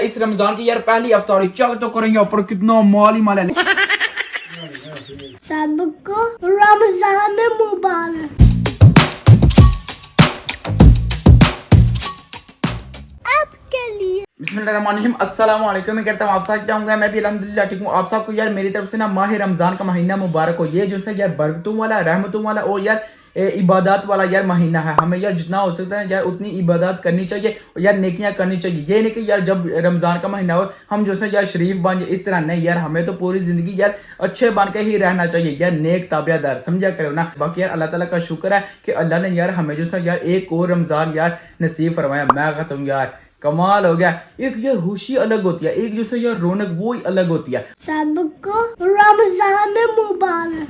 इस रमजान की यार पहली इफ्तारी चल तो करेंगे ऊपर कितना माल ही माल है। सबको रमजान मुबारक। आपके लिए बिस्मिल्लाहिर्रहमानिर्रहीम, अस्सलाम वालेकुम। मैं कहता हूँ आप सब क्या होंगे, मैं भी अल्हम्दुलिल्लाह ठीक हूँ। आप सबको यार मेरी तरफ से ना माह रमजान का महीना मुबारक हो। ये जो है यार बरकतों वाला, रहमतों वाला और यार इबादत वाला यार महीना है। हमें यार जितना हो सकता है यार उतनी इबादत करनी चाहिए और यार नेकियां करनी चाहिए। ये नहीं कि यार जब रमजान का महीना हो हम जो है यार शरीफ बन जाए, इस तरह नहीं यार। हमें तो पूरी जिंदगी यार अच्छे बन के ही रहना चाहिए यार, नेक ताबियादार समझा करो ना। बाकी यार अल्लाह ताला का शुक्र है कि अल्लाह ने यार हमें जो है यार एक और रमजान यार नसीब फरमाया। मैं कहता हूँ यार कमाल हो गया। एक यार खुशी अलग होती है, एक जो है यार रौनक वो ही अलग होती है। सबको रमजान मुबारक।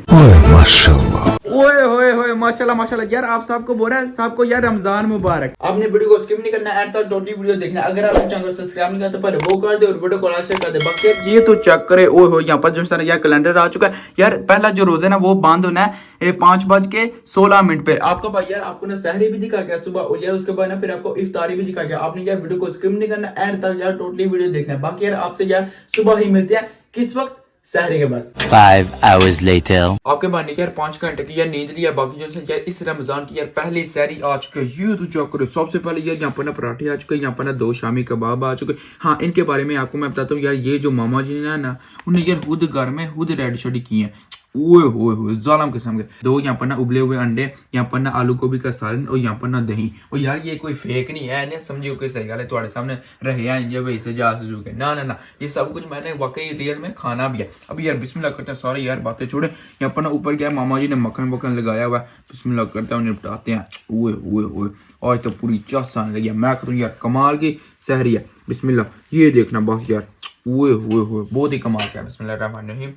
ओए होए होए माशाल्लाह माशाल्लाह यार आप सबको बोल रहा है सबको यार रमजान मुबारक। आपने वीडियो को स्किप नहीं करना, एंड तक टोटली वीडियो देखना। अगर आपने चैनल को सब्सक्राइब नहीं किया तो पहले वो कर दे और वीडियो को लाइक शेयर कर दे। बाकी ये तो चेक करे, ओए हो यहाँ पर जो है यार कैलेंडर आ चुका है यार। पहला जो रोजा है ना वो बंद होना है 5:16 पे। आपका भाई यार आपको ना सहरी भी दिखा गया सुबह और यार उसके बाद ना फिर आपको इफ्तारी भी दिखा गया। आपने यार वीडियो को स्किप नहीं करना, एंड तक यार टोटली वीडियो देखना है। बाकी यार आपसे यार सुबह ही मिलते हैं, किस वक्त, सहरी के बाद 5 hours later. आपके मानने की यार 5 घंटे की यार नींद लिया। बाकी जो है यार इस रमजान की यार पहली सहरी आ चुकी है। ये तो चेक करो, सबसे पहले यार यहाँ पर ना पराठे आ चुके हैं, यहाँ पर ना 2 शामी कबाब आ चुके। हाँ इनके बारे में आपको मैं बताता हूँ यार। ये जो मामा जी ने ना उन्हें यार खुद घर में खुद रेडी शेडी की है। ओए होए होए जालम किस्म के 2 यहाँ पर ना उबले हुए अंडे, यहाँ पर ना आलू गोभी का सालन और यहाँ पर ना दही। और यार ये कोई फेक नहीं है ना, समझियो कोई सही गल है तुम्हारे सामने रहे हैं ये वैसे जा के ना ना ना, ये सब कुछ मैंने वाकई रियल में खाना भी है। अभी यार बिस्मिल्लाह करते हैं, सारे यार बातें छोड़े। यहाँ पर ना ऊपर क्या मामा जी ने मक्खन वक्खन लगाया हुआ है, बिस्मिल्लाह करते हैं निपटाते हैं। ओए ओए ओए आज तो पूरी चस आने लगी है। मैं कहता हूँ यार कमाल की सहरी है। बिस्मिल्लाह ये देखना बस यार, ओए ओए ओए बहुत ही कमाल का है। बिस्मिल्लाहिर्रहमानिर्रहीम,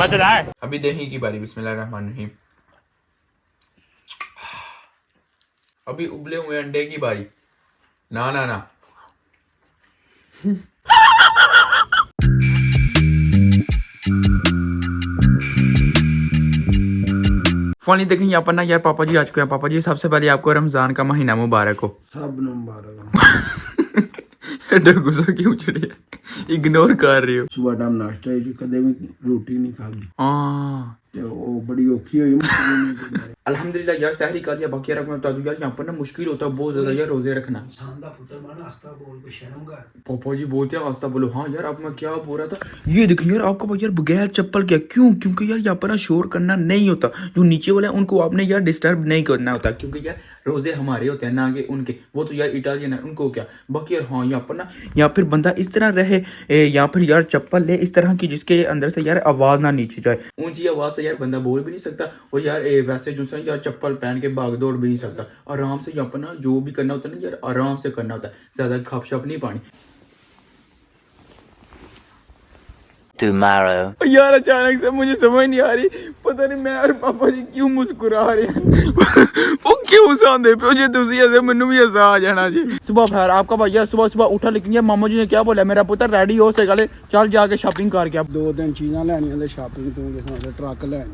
मजेदार। अभी दही की बारी। बिस्मिल्लाहिर्रहमानिर्रहीम, अभी उबले हुए अंडे की बारी। ना ना ना फाइनली देखें यहाँ पर ना यार पापा जी आ चुके हैं। पापा जी सबसे पहले आपको रमजान का महीना मुबारक हो। सब मुबारक। एडा गुस्सा क्यों चढ़े, इग्नोर कर रहे हो। सुबह टाइम नाश्ता ही कदे भी रोटी नहीं खादी हाँ ते वो बड़ी औखी हुई। अल्हम्दुलिल्लाह यार सहरी कर लिया। बाकी यार मैं बता दूं यार यहाँ पर ना मुश्किल होता है बहुत ज्यादा यार रोजे रखना। पापा जी बोलते हैं आस्ता बोलो। हाँ यार अब मैं क्या बोल रहा था, ये देखिए यार आपका भाई यार बगैर चप्पल क्या, क्यों? क्योंकि यार यहाँ पर ना शोर करना नहीं होता। जो नीचे वाले हैं उनको आपने यार डिस्टर्ब नहीं करना होता, क्योंकि यार रोजे हमारे होते हैं ना कि उनके। वो तो यार इटालियन है, उनको क्या। बाकी यार हाँ यहाँ पर ना या फिर बंदा इस तरह रहे या फिर यार चप्पल ले इस तरह की जिसके अंदर से यार आवाज ना नीचे जाए। ऊंची आवाज से यार बंदा बोल भी नहीं सकता और यार वैसे जो है यार चप्पल पहन के भाग दौड़ भी नहीं सकता। आराम से यहाँ पर ना जो भी करना होता है ना यार आराम से करना होता है, ज्यादा खप शप नहीं पानी। Tomorrow. यार अचानक से मुझे समझ नहीं आ रही, पता नहीं मैं और पापा जी क्यों मुस्कुरा रहे हैं। वो क्यों हंसाते पे जे तुसी ऐसे मैनू भी हंसा आ जाना जी। सुबह फिर आपका भैया सुबह सुबह उठा, लेकिन यार मामा जी ने क्या बोला, मेरा पुत्र रेडी हो से गले चल जाके शॉपिंग करके। अब 2-3 चीज़ां लैनियां ते शॉपिंग तू किस तरह ट्रक लैन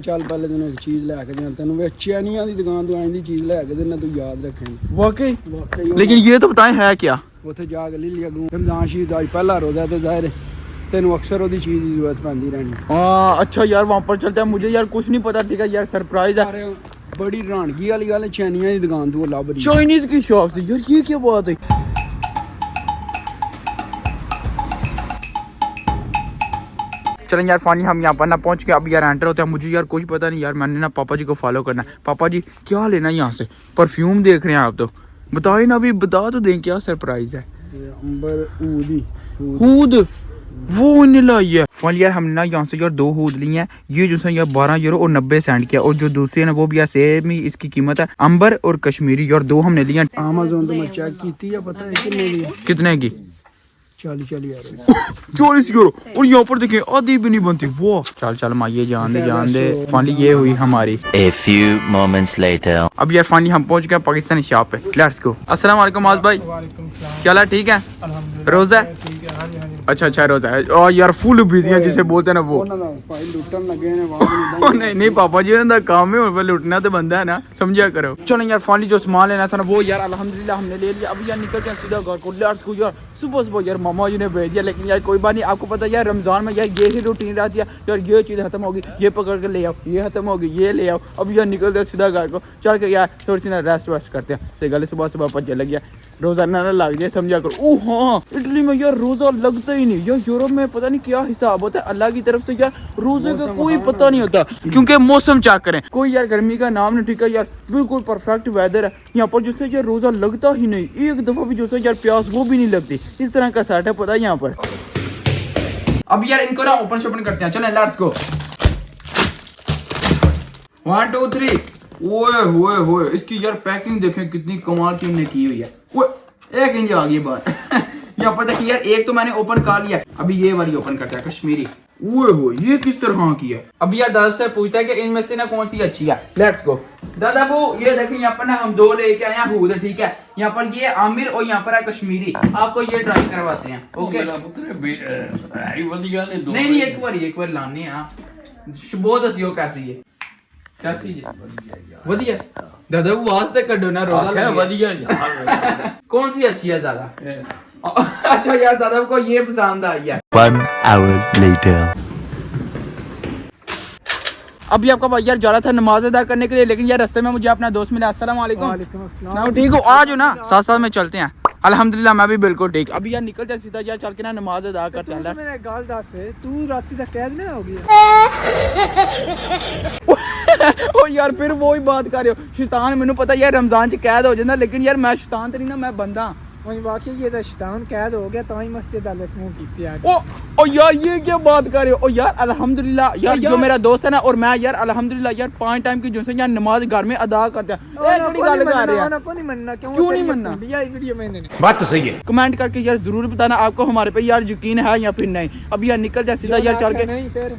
चल पहले तैਨੂੰ एक चीज़ लै के दें। तेन वेचनियां दी दुकान तो आईंदी चीज़ लै के देना, तू याद रखें। वाकई वाकई लेकिन ये तो बताएं है क्या। उत्थे जा के ले लिया तू रमजान शरीफ दा पहला रोजा ते ज़ाहिर तेन अक्सर ओदी चीज़ दी जरूरत पैंदी रहनी। हाँ अच्छा यार वहाँ पर चलते हैं, मुझे यार कुछ नहीं पता। ठीक है यार सरप्राइज है। अरे बड़ी रानगी वाली गल, चैनियां दी दुकान तू लभ रही चाइनीज की शॉप से यार, ये क्या बात है। चलें यार फानी हम यहाँ पर ना पहुँच के अब यार एंटर होते हैं। मुझे यार कुछ पता नहीं यार, मैंने ना पापा जी को फॉलो करना है। पापा जी क्या लेना है यहाँ से? परफ्यूम देख रहे हैं आप तो बताए ना, अभी बता तो दें क्या सरप्राइज है। अंबर ऊदी हूद वो इन्हें लाई है। फाइनली यार हमने ना यहाँ से यार 2 हूद ली हैं। ये जो है यार 12 यूरो और 90 सेंट की है, और जो दूसरी है ना वो भी यार सेम ही इसकी कीमत है, अंबर और कश्मीरी। यार 2 हमने लिया। अमेज़न तो मैं चेक की है, पता है कितने की? कितने की? 40 यार 40 यूरो। और यहाँ पर देखिए आधी भी नहीं बनती। वो चल चल माइये जान दे। फाइनली ये हुई हमारी। A few moments later. अब यार फाइनली हम पहुंच गए पाकिस्तानी शॉप पे। Let's go. अस्सलाम वालेकुम आज भाई, क्या हाल है? ठीक है? रोजा है? अच्छा अच्छा रोजा है और यार फुल बिजी है जिसे बोलते हैं ना वो ਉਹਨਾਂ ਦਾ ਭਾਈ ਲੁੱਟਣ ਲੱਗੇ ਨੇ ਬਾਹਰ ओ नहीं नहीं पापा जी उनका काम है उन पर लुटना तो बनता है ना समझा करो। चलो यार फाइनली जो सामान लेना था ना वो यार अल्हम्दुलिल्लाह हमने ले लिया। अब यार निकलते हैं सीधा घर को। लेट्स गो यार। सुबह सुबह यार मामा जी ने भेज दिया लेकिन यार कोई बात नहीं, आपको पता है यार रमजान में यार ये ही रूटीन रहती है यार, ये चीज़ खत्म होगी ये पकड़ के ले आओ, ये खत्म होगी ये ले आओ। अब यार निकलते हैं सीधा घर को। चल के यार थोड़ी सी ना रेस्ट वेस्ट करते हैं। सही गल सुबह सुबह पच्चे लग गया रोजाना ना लग जाए समझा करो। ओ हाँ इटली में यार रोजा लगता ही नहीं यार, यूरोप में पता नहीं क्या हिसाब होता है अल्लाह की तरफ से यार रोजे का कोई पता नहीं होता क्योंकि मौसम चेक करें कोई यार गर्मी का नाम नहीं ठीक है यार, बिल्कुल परफेक्ट वेदर है यहाँ पर जिससे यार रोजा लगता ही नहीं, एक दफा भी जैसे यार प्यास वो भी नहीं लगती, इस तरह का सेटअप होता है यहाँ पर। अब यार इनको ना ओपन शोपन करते हैं, चलें लेट्स गो। 1 2 3। ओए होए होए इसकी यार पैकिंग देखें कितनी कमाल की हमने की हुई है। ओए एक इंच आ गई बात यहाँ पर देखिए यार एक तो मैंने ओपन कर लिया, अभी ये वाली ओपन करते हैं कश्मीरी। ओए हो ये किस तरह की है। अभी यार दादा से पूछता है कि इनमें से ना कौन सी अच्छी है। लेट्स गो दादा वो ये देखिए यहाँ पर ना हम दो लेके आए हैं खुद, ठीक है यहाँ पर ये आमिर और यहाँ पर है कश्मीरी, आपको ये ट्राई करवाते हैं ओके। नहीं नहीं एक बार लाने हैं बहुत हसी हो कैसी है कैसी है वधिया दादा वो वास्ते कड्डो ना रोजा वधिया कौन सी अच्छी है ज्यादा। अच्छा यार दादा को ये पसंद आई है। 1 hour later. अभी आपका भाई यार जा रहा था नमाज अदा करने के लिए लेकिन यार रास्ते में मुझे अपना दोस्त मिला। अस्सलाम वालेकुम। ठीक हो आ जाओ ना साथ साथ में चलते हैं। अल्हम्दुलिल्लाह मैं भी बिल्कुल ठीक। अभी यार निकल जाए सीधा यार चल के ना नमाज अदा करते हैं। मैंने गाल दास से तू रात तक कैद में होगी। ओ यार फिर वो ही बात कर रहे हो शैतान मैंने पता यार रमजान च कैद हो जाता लेकिन यार मैं शैतान तो नहीं ना मैं बंदा। वही वाकई ये तो शैतान कैद हो गया तो ही मस्जिद वाले समूह की आज। ओ यार ये क्या बात कर रहे हो। ओ यार अल्हम्दुलिल्लाह यार जो मेरा दोस्त है ना और मैं यार अल्हम्दुलिल्लाह यार 5 टाइम की जो से यार नमाज घर में अदा करते हैं। नहीं मनना क्यों नहीं मनना वीडियो मैंने बात तो सही है। कमेंट करके यार जरूर बताना आपको हमारे पे यार यकीन है या फिर नहीं। अब यार निकल जाए सीधा यार चल के नहीं फिर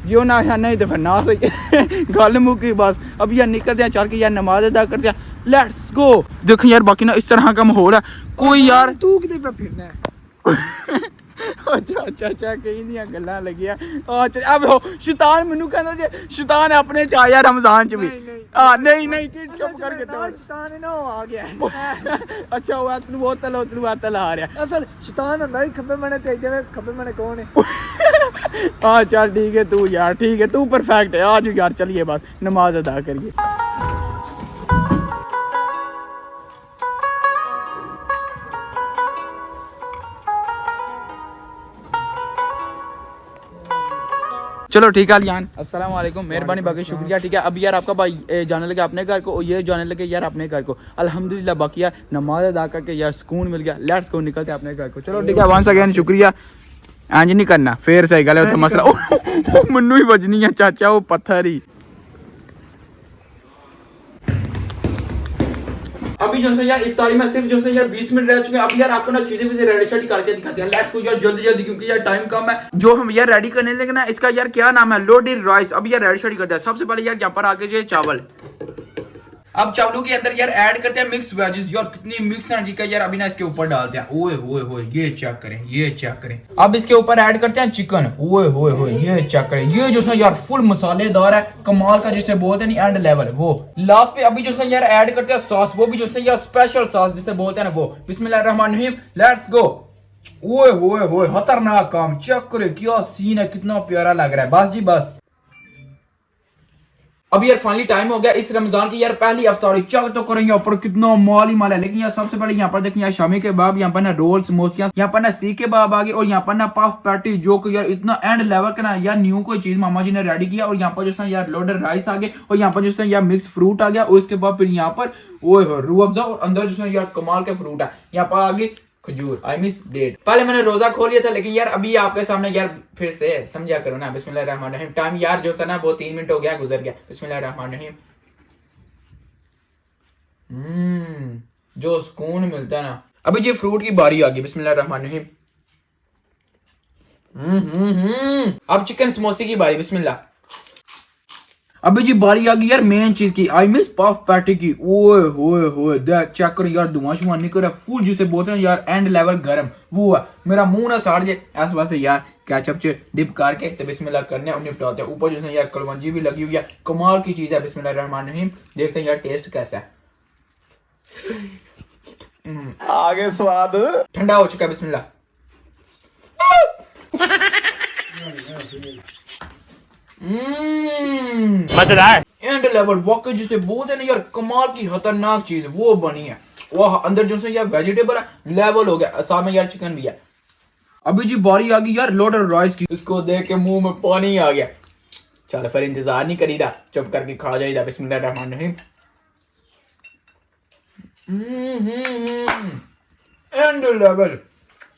जियो ना है नहीं तो फिर ना सही गल मुकी बस। अब यार निकलते हैं चल के यार नमाज अदा करते हैं। Let's go. देखो यार बाकी ना इस तरह का माहौल है कोई यार तू किते पे फिरना है। अच्छा कहीं दियां गल्लां लगियां अच्छा अब हो शैतान मेनू कहंदा जे शैतान अपने च आया रमजान च भी नहीं कि चुप करके शैतान ना आ गया। अच्छा वो तनु आ रहा असल शैतान हुंदा ही खब्बे मने ते इधर खब्बे मने कौन है। हाँ चल ठीक है तू यार ठीक है तू परफेक्ट है। आज यार चलिए बात नमाज अदा करिए। चलो ठीक है यान अस्सलाम वालेकुम मेहरबानी बाकी शुक्रिया ठीक है। अभी यार आपका भाई जाने लगे अपने घर को और ये जाने लगे यार अपने घर को अल्हम्दुलिल्लाह बाकी यार नमाज अदा करके यार सुकून मिल गया। लेट्स गो निकलते हैं अपने घर को। चलो ठीक है वंस अगेन शुक्रिया। इंज नहीं करना फिर सही गल है मसला मन्नू ही बजनी है चाचा वो पत्थर ही। अभी जो से यार इफ्तारी में सिर्फ जो से यार 20 मिनट रह चुके हैं। अब यार आपको ना चीजें भी रेडी शेडी करके दिखाते हैं। लेट्स गो यार जल्दी क्योंकि यार टाइम कम है। जो हम यार रेडी करने लगे ना इसका यार क्या नाम है लोडेड राइस। अब यार रेडी शेडी करते हैं। सबसे पहले यार यहाँ पर आके जो चावल अब चावलों के अंदर यार ऐड करते हैं मिक्स वेजेस। यार कितनी मिक्स है ठीक है यार अभी ना इसके ऊपर डालते हैं। ओए होए ये चेक करें अब इसके ऊपर ऐड करते हैं चिकन। ओए होए ये चेक करें ये जो है यार फुल मसालेदार है कमाल का जिसे बोलते हैं एंड लेवल। वो लास्ट पे अभी जो है यार ऐड करते हैं सॉस वो भी जो है यार स्पेशल सॉस जिसे बोलते हैं ना वो। बिस्मिल्लाहिर्रहमानिर्रहीम लेट्स गो। ओए होए खतरनाक काम चेक करें क्या सीन है कितना प्यारा लग रहा है। बस जी बस अब यार फाइनली टाइम हो गया इस रमजान की यार पहली इफ्तारी। चेक तो करेंगे ऊपर कितना माल ही माल है। लेकिन यार सबसे पहले यहाँ पर देखिए यार शामी कबाब, यहाँ पर ना रोल समोसियां, यहाँ पर ना सीख कबाब आ गए और यहाँ पर ना पफ पैटी जो कि यार इतना एंड लेवल का ना यार न्यू कोई चीज मामा जी ने रेडी किया। और यहाँ पर जो है यार लोडेड राइस आ गए और यहाँ पर जो है यार मिक्स फ्रूट आ गया और उसके बाद फिर यहाँ पर वो रूह अफ़ज़ा और अंदर जो है यार कमाल के फ्रूट है। यहाँ पर आ गई खजूर आई मीन डेट। पहले मैंने रोजा खोल लिया था लेकिन यार अभी आपके सामने यार फिर से समझा करो ना। बिस्मिल्लाहिर्रहमानिर्रहीम टाइम यार जो है ना वो 3 मिनट हो गया गुजर गया। बिस्मिल्लाहिर्रहमानिर्रहीम जो सुकून मिलता है ना। अभी जी फ्रूट की बारी आ गई। बिस्मिल्लाहिर्रहमानिर्रहीम अब चिकन समोसे की बारी। बिस्मिल्लाह अभी जी बारी आ गई यार मेन चीज की, आई मिस पफ पैटी की। ओए होए होए देख चेक करो यार, धुआं शुआं निकल रहा फुल जिसे बोलते हैं यार एंड लेवल गरम। वो है मेरा मुंह ना साड़ जाए ऐसे वास्ते यार केचप च डिप करके तो बिस्मिल्लाह करने और निपटाते हैं। ऊपर जो है यार कलवंजी भी लगी हुई है, कमाल की चीज है। बिस्मिल्लाहिर्रहमानिर्रहीम, देखते हैं यार टेस्ट कैसा है। आगे स्वाद ठंडा हो चुका है, बिस्मिल्लाह। मजेदार। एंड लेवल वाकई जिसे बोलते हैं ना यार कमाल की खतरनाक चीज वो बनी है। वो अंदर जो है यार वेजिटेबल है, लेवल हो गया, साथ में यार चिकन भी है। अभी जी बारी आ गई यार लोडर राइस की। इसको देख के मुंह में पानी आ गया। चल फिर इंतजार नहीं करीदा, चुप करके खा जाइदा। बिस्मिल्लाहिर्रहमानिर्रहीम। एंड लेवल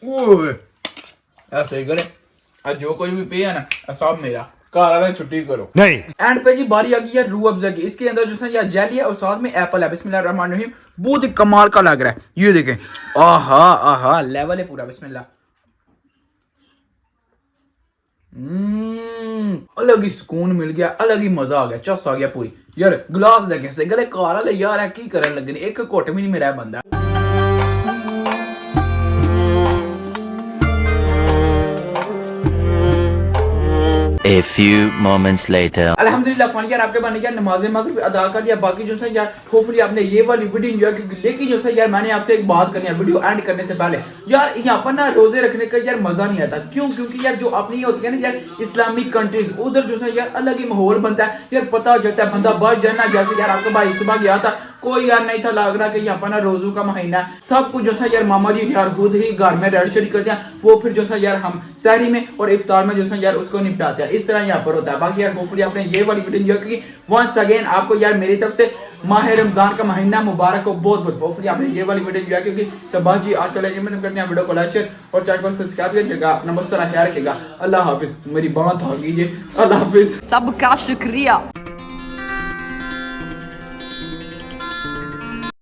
ओए ऐसे ही करे। आज जो कोई भी पे है ना सब मेरा घर वाला छुट्टी करो नहीं। एंड पे जी बारी आ गई है रूह अफ़ज़ा की। इसके अंदर जो है यार जेली है और साथ में एप्पल है। बिस्मिल्लाहिर्रहमानिर्रहीम, बहुत ही कमाल का लग रहा है। ये देखें, आहा आहा लेवल है पूरा। बिस्मिल्लाह। अलग ही सुकून मिल गया, अलग ही मजा आ गया, चस आ गया पूरी यार। गिलास देखे से गले कार वाले यार है की करन लगे, एक घुट भी नहीं मेरा बंदा। A few moments later. अल्हम्दुलिल्लाह फान यार आपके बन गया, नमाज मगरिब अदा कर लिया। बाकी जो है यार होपफुली आपने ये वाली वीडियो एंजॉय की। लेकिन जो है यार मैंने आपसे एक बात करनी है वीडियो एंड करने से पहले। यार यहाँ पर ना रोजे रखने का यार मजा नहीं आता। क्यों? क्योंकि यार जो अपनी होती है ना यार इस्लामिक कंट्रीज, उधर जो है यार अलग ही माहौल बनता है यार। पता हो जाता है बंदा बच जाना। जैसे यार आपका भाई सुबह गया था, कोई यार नहीं था लग रहा कि यहाँ पर ना रोजों का महीना है। सब कुछ जो है यार मामा जी यार खुद ही घर में रेड शरी करते हैं। वो फिर जो है यार हम सहरी में और इफ्तार में जो है यार उसको निपटाते हैं। इस तरह यहाँ पर होता है। बाकी यार होपफुली आपने ये वाली वीडियो एंजॉय की। वंस अगेन आपको यार मेरी तरफ से माह रमजान का महीना मुबारक हो बहुत बहुत। होपफुली आपने ये वाली वीडियो एंजॉय की। तो बाजी आज चले करते हैं वीडियो को लाइक शेयर और चैनल को सब्सक्राइब कीजिएगा। अपना मस्त ख्याल रखिएगा। अल्लाह हाफिज। मेरी बात आ गई। अल्लाह हाफिज। सबका शुक्रिया।